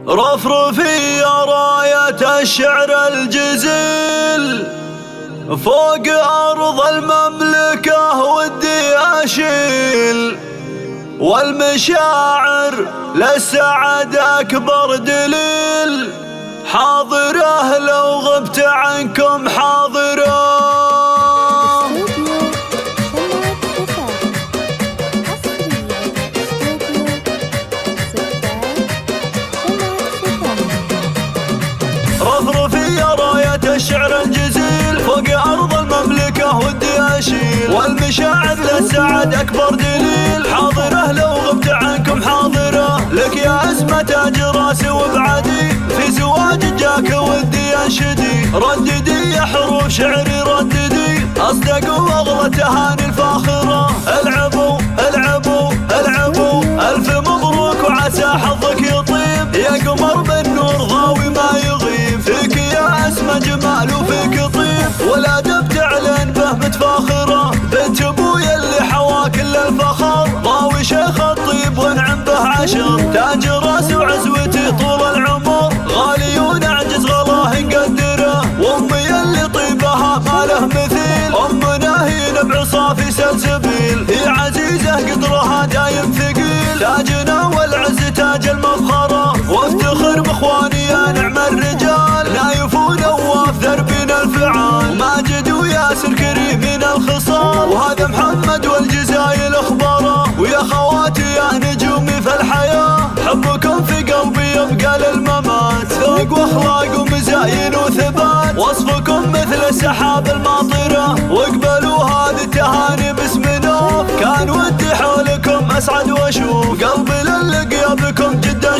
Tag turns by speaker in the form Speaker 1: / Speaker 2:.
Speaker 1: رفرفي يا راية الشعر الجزيل فوق أرض المملكة ودي أشيل، والمشاعر للسعد أكبر دليل، حاضره لو غبت عنكم حاضره. رفرفي يا راية الشعر الجزيل فوق أرض المملكة ودي أشيل، والمشاعر للسعد أكبر دليل، حاضره لو غبت عنكم حاضره. لك يا اسمة تاج راسي وبعدي في زواج جاك ودي أنشدي، رددي يا حروف شعري رددي، أصدق وأغلى تهاني الفاخرة. العبوا العبوا العبوا ألف مبروك وعسى حظك يطيب، يا قمر بالنور ضاوي ما يغيب، فيك يا اسمى جمال وفيك طيب، والأدب تعلن به متفاخرة، بنت ابويا اللي حوا كل الفخر، ضاوي شيخ الطيب وانعم به عشر، تاج راسي وعزوتي طول العمر، غالي ونعجز غلاه نقدره، وامي اللي طيبها ما له مثيل، امنا هي نبع صافي سلسبيل، هي عزيزه قدرها دايم ثقيل، تاجنا والعز تاج المفخره، وافتخر باخواني يا نعم الرجال، نايف ونواف ذربين الفعال، ماجد وياسر كريمين الخصال، وهذا محمد والجزايل اخباره، ويا خواتي يا نجومي في الحياه، حبكم في قلبي يبقى للممات، ذوق واخلاق ومزاين وثبات، وصفكم مثل السحاب الماطره، واقبلوا هذه التهاني باسم نوف، كان ودي حولكم اسعد واشوف، قلبي للقيا بكم جدا